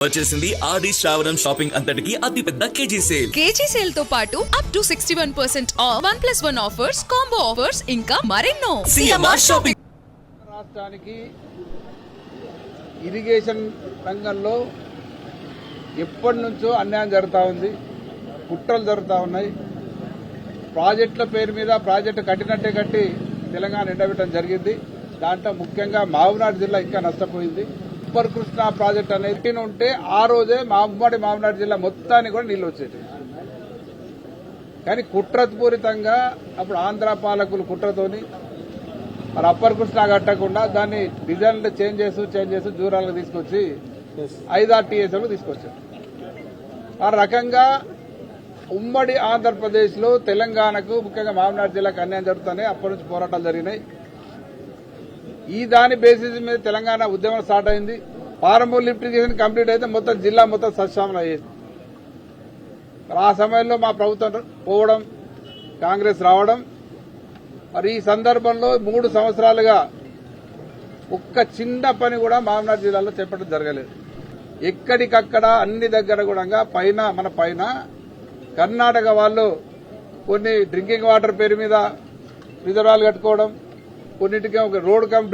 వచ్చేసింది ఆది శ్రావణం షాపింగ్ అంతటికి అతి పెద్ద కేజీ సేల్ తో పాటు up to 61% of 1+1 offers, combo offers ఇంకా మరెన్నో. CMR shopping. రాష్ట్రానికి ఇరిగేషన్ రంగంలో ఎప్పటి నుంచో అన్యాయం జరుగుతూ ఉంది, కుట్రలు జరుగుతూ ఉన్నాయి. ప్రాజెక్టుల పేరు మీద ప్రాజెక్టు కట్టినట్టే కట్టి తెలంగాణ ఎండబెట్టడం జరిగింది. దాంట్లో ముఖ్యంగా మహబూబ్నగర్ జిల్లా ఇంకా నష్టపోయింది. ఉప్పర్ కృష్ణా ప్రాజెక్ట్ అనేది ఉంటే ఆ రోజే ఉమ్మడి మహబూబ్నగర్ జిల్లా మొత్తానికి కూడా నీళ్లు వచ్చేవి. కానీ కుట్రపూరితంగా అప్పుడు ఆంధ్ర పాలకులు కుట్రతోని మరి అప్పర్ కృష్ణా కట్టకుండా దాన్ని డిజైన్ చేంజ్ చేసి దూరాలకు తీసుకొచ్చి 5 TSలకు తీసుకొచ్చారు. ఆ రకంగా ఉమ్మడి ఆంధ్రప్రదేశ్ లో తెలంగాణకు ముఖ్యంగా మహబూబ్నగర్ జిల్లాకు అన్యాయం జరుగుతున్నాయి. అప్పటి నుంచి పోరాటాలు జరిగినాయి. ఈ దాని బేసిస్ మీద తెలంగాణ ఉద్యమం స్టార్ట్ అయింది. పారమూరు లిఫ్ట్ ఇరిగేషన్ కంప్లీట్ అయితే మొత్తం జిల్లా మొత్తం సస్యామలం అయ్యేది. ఆ సమయంలో మా ప్రభుత్వం పోవడం, కాంగ్రెస్ రావడం, మరి ఈ సందర్భంలో 3 సంవత్సరాలుగా ఒక్క చిన్న పని కూడా మహబూబ్నగర్ జిల్లాలో చేపట్టడం జరగలేదు. ఎక్కడికక్కడ అన్ని దగ్గర కూడా మన పైన కర్ణాటక వాళ్ళు కొన్ని డ్రింకింగ్ వాటర్ పేరు మీద రిజర్వాయర్లు కట్టుకోవడం, కొన్నిటికి ఒక రోడ్ కమ్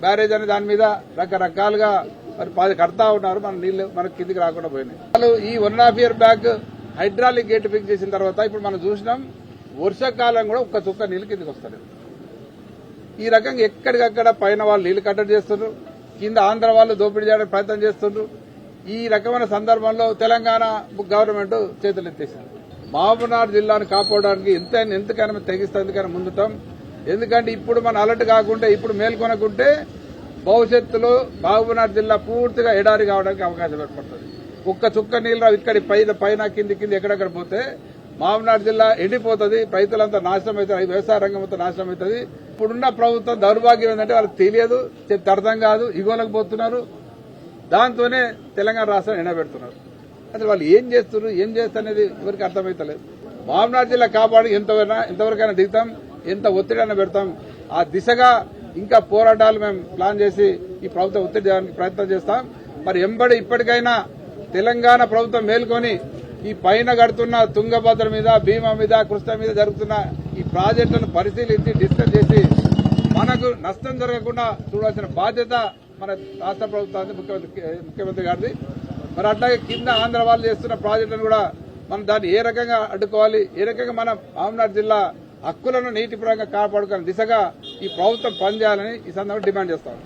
బ్యారేజ్ అనే దాని మీద రకరకాలుగా మరి కడతా ఉన్నారు. మన నీళ్లు మనకు కిందికి రాకుండా పోయినాయి. వాళ్ళు ఈ 1.5 year back hydraulic gate fix చేసిన తర్వాత ఇప్పుడు మనం చూసినాం వర్షాకాలం కూడా ఒక్క చుక్క నీళ్లు కిందికి వస్తారు. ఈ రకంగా ఎక్కడికక్కడ పైన వాళ్ళు నీళ్లు కట్టడి చేస్తున్నారు, కింద ఆంధ్ర వాళ్ళు దోపిడీ చేయడానికి ప్రయత్నం చేస్తున్నారు. ఈ రకమైన సందర్భంలో తెలంగాణ గవర్నమెంట్ చేతులు ఎత్తేసింది. మహబూబ్నగర్ జిల్లాను కాపాడడానికి ఎంతకైనా తెగిస్తే ఎందుకైనా ముందుతాం. ఎందుకంటే ఇప్పుడు మనం అలర్ట్ కాకుంటే, ఇప్పుడు మేల్కొనకుంటే భవిష్యత్తులో మహబూబ్నగర్ జిల్లా పూర్తిగా ఎడారి కావడానికి అవకాశం ఏర్పడుతుంది. ఒక్క చుక్క నీళ్ళు ఇక్కడి పైన కింది ఎక్కడెక్కడ పోతే మహబూబ్నగర్ జిల్లా ఎండిపోతుంది, రైతులంతా నాశనం అవుతుంది, వ్యవసాయ రంగం అంతా నాశనం అవుతుంది. ఇప్పుడున్న ప్రభుత్వం దౌర్భాగ్యం ఏంటంటే వాళ్ళకి తెలియదు, చెప్తే అర్థం కాదు, ఇగోలకు పోతున్నారు. దాంతోనే తెలంగాణ రాష్ట్రాన్ని ఎండబెడుతున్నారు. అసలు వాళ్ళు ఏం చేస్తారనేది ఎవరికి అర్థమైతలేదు. మహబూబ్నగర్ జిల్లా కాపాడి ఎంతవరకైనా దిగుతాం, ఎంత ఒత్తిడి పెడతాం. ఆ దిశగా ఇంకా పోరాటాలు మేము ప్లాన్ చేసి ఈ ప్రభుత్వం ఒత్తిడి చేయడానికి ప్రయత్నం చేస్తాం. మరి ఇప్పటికైనా తెలంగాణ ప్రభుత్వం మేల్కొని ఈ పైన కడుతున్న తుంగభద్ర మీద, భీమా మీద, కృష్ణ మీద జరుగుతున్న ఈ ప్రాజెక్టులను పరిశీలించి డిస్కస్ చేసి మనకు నష్టం జరగకుండా చూడాల్సిన బాధ్యత మన రాష్ట్ర ప్రభుత్వాన్ని, ముఖ్యమంత్రి గారిది. మరి అట్లాగే కింద ఆంధ్ర వాళ్ళు చేస్తున్న ప్రాజెక్టులను కూడా మనం దాన్ని ఏ రకంగా అడ్డుకోవాలి, ఏ రకంగా మన మహబూబ్నగర్ జిల్లా హక్కులను నీతిపరంగా కాపాడుకునే దిశగా ఈ ప్రభుత్వం పనిచేయాలని ఈ సందర్భంగా డిమాండ్ చేస్తాం.